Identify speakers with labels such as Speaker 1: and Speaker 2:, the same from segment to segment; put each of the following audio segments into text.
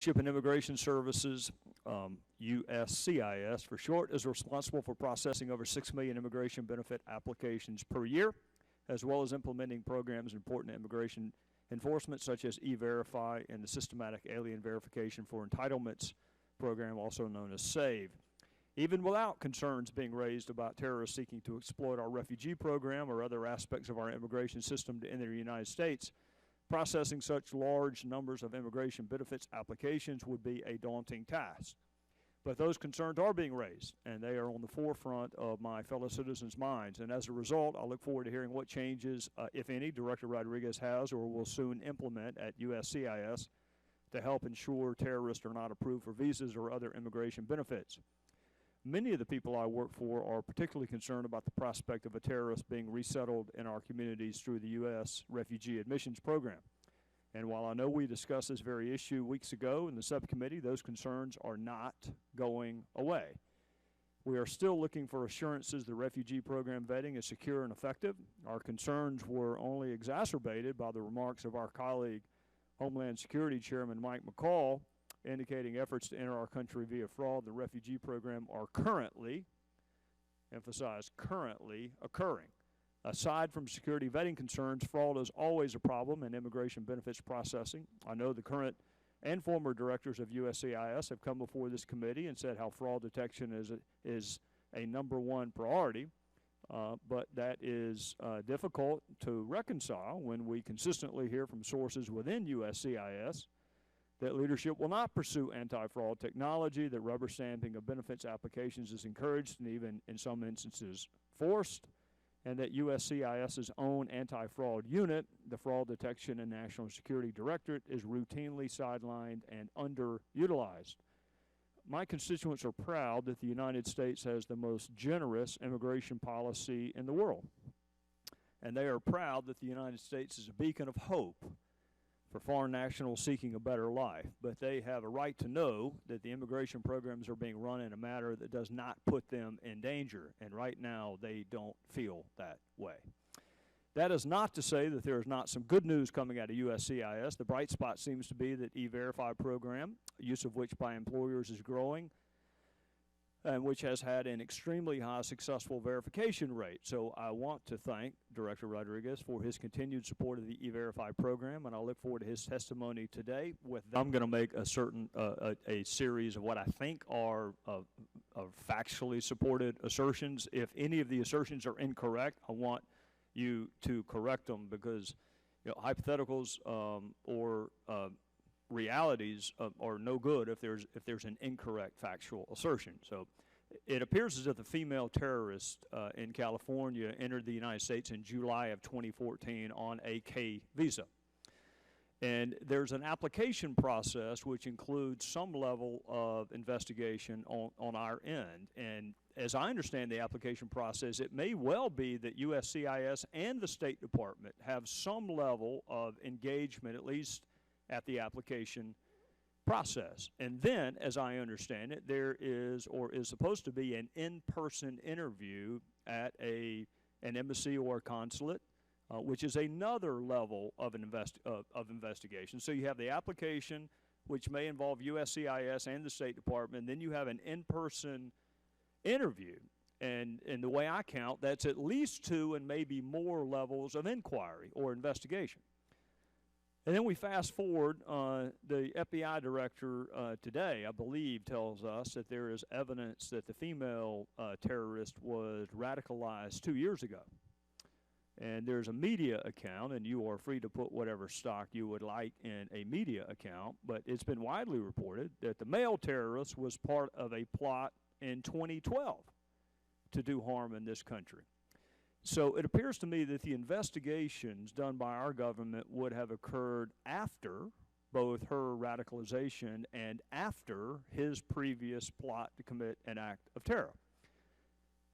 Speaker 1: Ship and Immigration Services, USCIS for short, is responsible for processing over 6 million immigration benefit applications per year, as well as implementing programs important to immigration enforcement, such as E-Verify and the Systematic Alien Verification for Entitlements program, also known as SAVE. Even without concerns being raised about terrorists seeking to exploit our refugee program or other aspects of our immigration system to enter the United States, processing such large numbers of immigration benefits applications would be a daunting task. But those concerns are being raised, and they are on the forefront of my fellow citizens' minds. And as a result, I look forward to hearing what changes, if any, Director Rodriguez has or will soon implement at USCIS to help ensure terrorists are not approved for visas or other immigration benefits. Many of the people I work for are particularly concerned about the prospect of a terrorist being resettled in our communities through the U.S. Refugee Admissions Program. And while I know we discussed this very issue weeks ago in the subcommittee, those concerns are not going away. We are still looking for assurances the refugee program vetting is secure and effective. Our concerns were only exacerbated by the remarks of our colleague, Homeland Security Chairman Mike McCall, indicating efforts to enter our country via fraud in the refugee program are currently, emphasize currently, occurring. Aside from security vetting concerns, fraud is always a problem in immigration benefits processing. I know the current and former directors of USCIS have come before this committee and said how fraud detection is a #1 priority, but that is difficult to reconcile when we consistently hear from sources within USCIS that leadership will not pursue anti-fraud technology, that rubber stamping of benefits applications is encouraged and even in some instances forced, and that USCIS's own anti-fraud unit, the Fraud Detection and National Security Directorate, is routinely sidelined and underutilized. My constituents are proud that the United States has the most generous immigration policy in the world. And they are proud that the United States is a beacon of hope for foreign nationals seeking a better life, but they have a right to know that the immigration programs are being run in a manner that does not put them in danger, and right now they don't feel that way. That is not to say that there is not some good news coming out of USCIS. The bright spot seems to be that E-Verify program, use of which by employers is growing, and which has had an extremely high successful verification rate. So I want to thank Director Rodriguez for his continued support of the E-Verify program, and I look forward to his testimony today. With that, I'm going to make a series of what I think are factually supported assertions. If any of the assertions are incorrect, I want you to correct them, because hypotheticals or realities are no good if there's an incorrect factual assertion. So it appears as if the female terrorist in California entered the United States in July of 2014 on a K visa. And there's an application process which includes some level of investigation on our end. And as I understand the application process, it may well be that USCIS and the State Department have some level of engagement, at least at the application process. And then, as I understand it, there is or is supposed to be an in-person interview at an embassy or a consulate, which is another level of investigation. So you have the application, which may involve USCIS and the State Department, and then you have an in-person interview. And the way I count, that's at least 2 and maybe more levels of inquiry or investigation. And then we fast forward, the FBI director today, I believe, tells us that there is evidence that the female terrorist was radicalized 2 years ago. And there's a media account, and you are free to put whatever stock you would like in a media account, but it's been widely reported that the male terrorist was part of a plot in 2012 to do harm in this country. So it appears to me that the investigations done by our government would have occurred after both her radicalization and after his previous plot to commit an act of terror.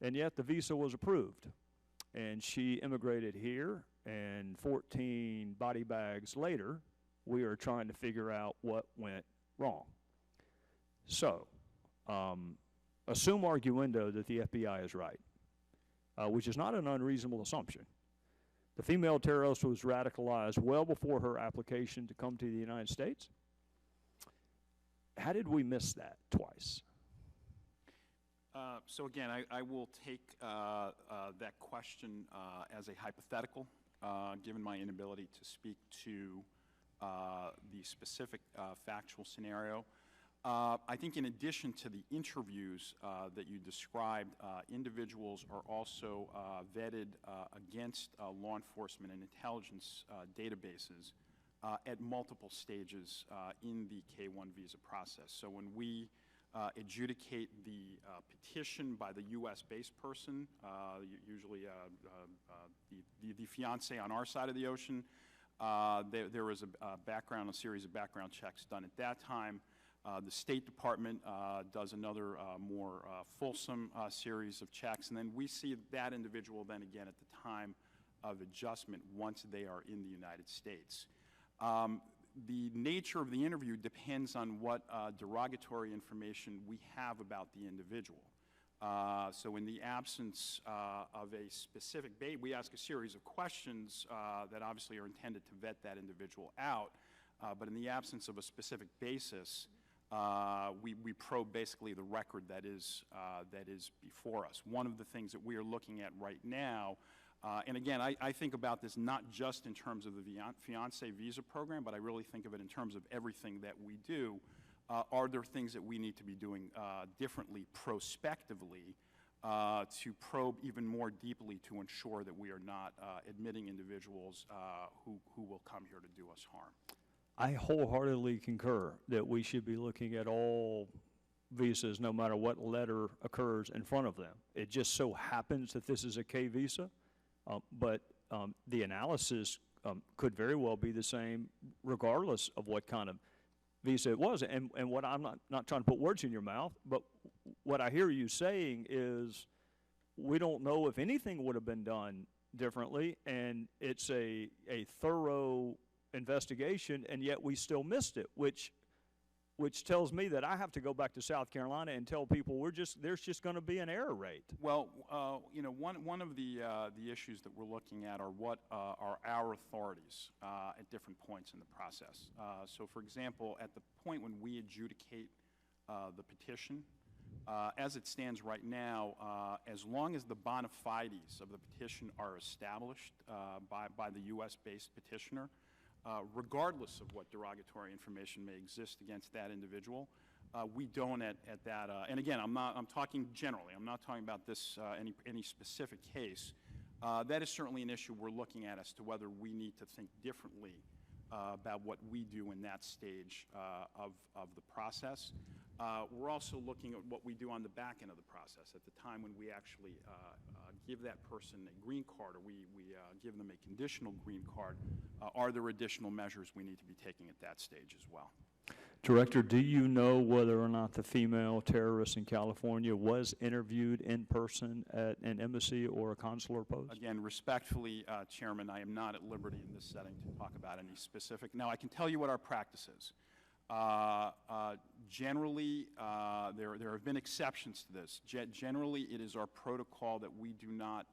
Speaker 1: And yet the visa was approved, and she immigrated here, and 14 body bags later, we are trying to figure out what went wrong. So, assume arguendo that the FBI is right. Which is not an unreasonable assumption. The female terrorist was radicalized well before her application to come to the United States. How did we miss that twice?
Speaker 2: So again, I will take that question as a hypothetical, given my inability to speak to the specific factual scenario. I think in addition to the interviews that you described, individuals are also vetted against law enforcement and intelligence databases at multiple stages in the K-1 visa process. So when we adjudicate the petition by the U.S.-based person, usually the fiancé on our side of the ocean, there is a series of background checks done at that time. The State Department does another more fulsome series of checks, and then we see that individual then again at the time of adjustment once they are in the United States. The nature of the interview depends on what derogatory information we have about the individual. So in the absence of a specific we ask a series of questions that obviously are intended to vet that individual out, but in the absence of a specific basis, we probe basically the record that is before us. One of the things that we are looking at right now, and again, I think about this not just in terms of the fiancé visa program, but I really think of it in terms of everything that we do. Are there things that we need to be doing differently prospectively to probe even more deeply to ensure that we are not admitting individuals who will come here to do us harm?
Speaker 1: I wholeheartedly concur that we should be looking at all visas no matter what letter occurs in front of them. It just so happens that this is a K visa, but the analysis could very well be the same regardless of what kind of visa it was. And what I'm not trying to put words in your mouth, but what I hear you saying is we don't know if anything would have been done differently, and it's a thorough investigation, and yet we still missed it, which tells me that I have to go back to South Carolina and tell people there's just going to be an error rate.
Speaker 2: Well, you know, one of the issues that we're looking at are what are our authorities at different points in the process. So, for example, at the point when we adjudicate the petition, as it stands right now, as long as the bona fides of the petition are established by the U.S.-based petitioner, regardless of what derogatory information may exist against that individual, we don't at that. And again, I'm talking generally. I'm not talking about this any specific case. That is certainly an issue we're looking at as to whether we need to think differently about what we do in that stage of the process. We're also looking at what we do on the back end of the process at the time when we actually give that person a green card, or we give them a conditional green card. Are there additional measures we need to be taking at that stage as well?
Speaker 1: Director, do you know whether or not the female terrorist in California was interviewed in person at an embassy or a consular post?
Speaker 2: Again, respectfully, Chairman, I am not at liberty in this setting to talk about any specific. Now, I can tell you what our practice is. Generally, there have been exceptions to this. Generally, it is our protocol that we do not,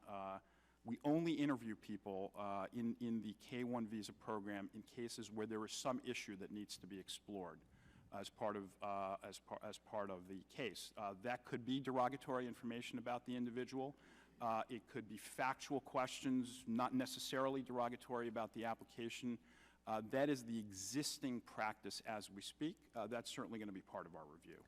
Speaker 2: we only interview people in the K-1 visa program in cases where there is some issue that needs to be explored as part of the case. That could be derogatory information about the individual. It could be factual questions, not necessarily derogatory about the application. That is the existing practice as we speak. That's certainly going to be part of our review.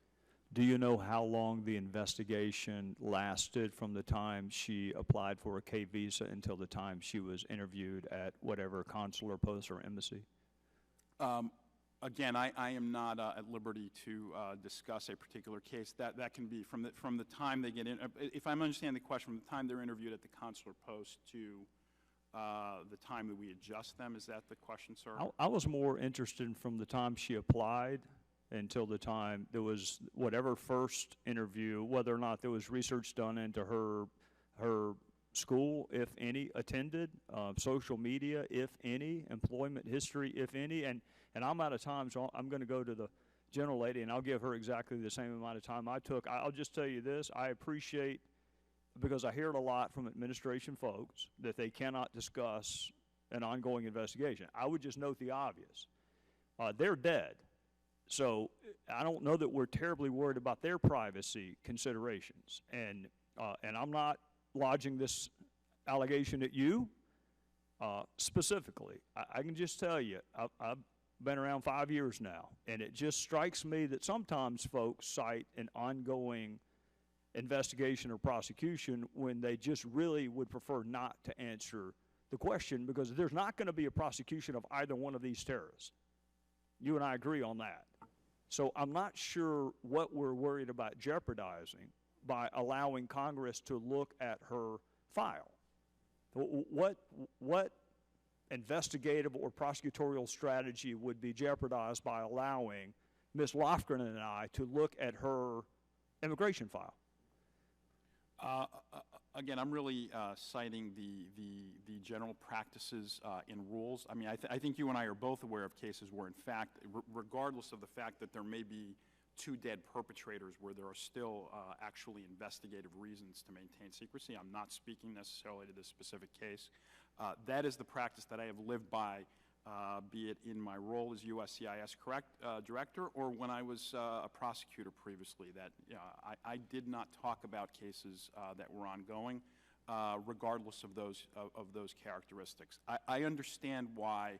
Speaker 1: Do you know how long the investigation lasted from the time she applied for a K visa until the time she was interviewed at whatever consular post or embassy?
Speaker 2: Again, I am not at liberty to discuss a particular case. That can be from the time they get in. If I'm understanding the question, from the time they're interviewed at the consular post to the time that we adjust them. Is that the question, sir?
Speaker 1: I was more interested from the time she applied until the time there was whatever first interview, whether or not there was research done into her school, if any, attended, social media, if any, employment history, if any, and I'm out of time, so I'm going to go to the general lady, and I'll give her exactly the same amount of time I took. I'll just tell you this, I appreciate, because I hear it a lot from administration folks, that they cannot discuss an ongoing investigation. I would just note the obvious. They're dead. So I don't know that we're terribly worried about their privacy considerations. And I'm not lodging this allegation at you specifically. I can just tell you, I've been around 5 years now, and it just strikes me that sometimes folks cite an ongoing investigation or prosecution when they just really would prefer not to answer the question, because there's not going to be a prosecution of either one of these terrorists. You and I agree on that. So I'm not sure what we're worried about jeopardizing by allowing Congress to look at her file. What investigative or prosecutorial strategy would be jeopardized by allowing Ms. Lofgren and I to look at her immigration file?
Speaker 2: Again, I'm really citing the general practices in rules. I mean, I think you and I are both aware of cases where, in fact, regardless of the fact that there may be 2 dead perpetrators, where there are still actually investigative reasons to maintain secrecy. I'm not speaking necessarily to this specific case. That is the practice that I have lived by, be it in my role as USCIS director or when I was a prosecutor previously. That I did not talk about cases that were ongoing, regardless of those characteristics. I understand why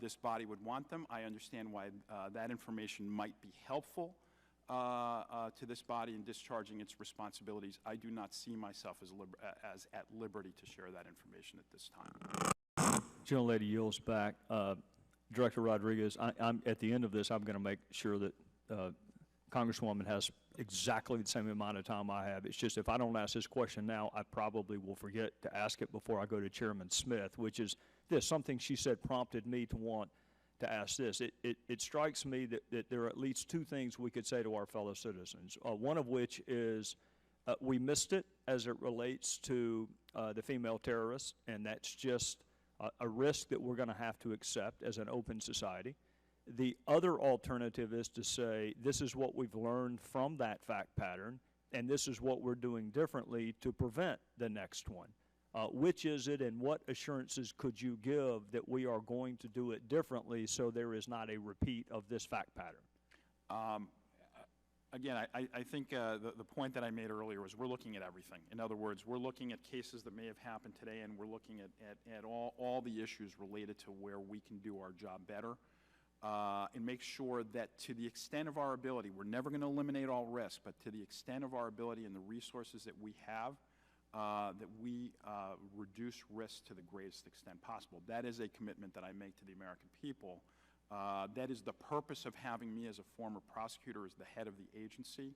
Speaker 2: this body would want them. I understand why that information might be helpful to this body in discharging its responsibilities. I do not see myself as at liberty to share that information at this time.
Speaker 1: Gentlelady yields back. Director Rodriguez, I'm at the end of this, I'm going to make sure that Congresswoman has exactly the same amount of time I have. It's just if I don't ask this question now, I probably will forget to ask it before I go to Chairman Smith, which is this, something she said prompted me to want to ask this. It strikes me that there are at least 2 things we could say to our fellow citizens, one of which is we missed it as it relates to the female terrorists, and that's just a risk that we're going to have to accept as an open society. The other alternative is to say this is what we've learned from that fact pattern, and this is what we're doing differently to prevent the next one. Which is it, and what assurances could you give that we are going to do it differently so there is not a repeat of this fact pattern?
Speaker 2: Again, I think the point that I made earlier is we're looking at everything. In other words, we're looking at cases that may have happened today, and we're looking at all the issues related to where we can do our job better and make sure that to the extent of our ability, we're never going to eliminate all risk, but to the extent of our ability and the resources that we have, that we reduce risk to the greatest extent possible. That is a commitment that I make to the American people. That is the purpose of having me as a former prosecutor as the head of the agency,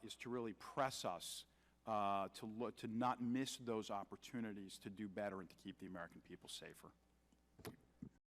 Speaker 2: is to really press us to not miss those opportunities to do better and to keep the American people safer.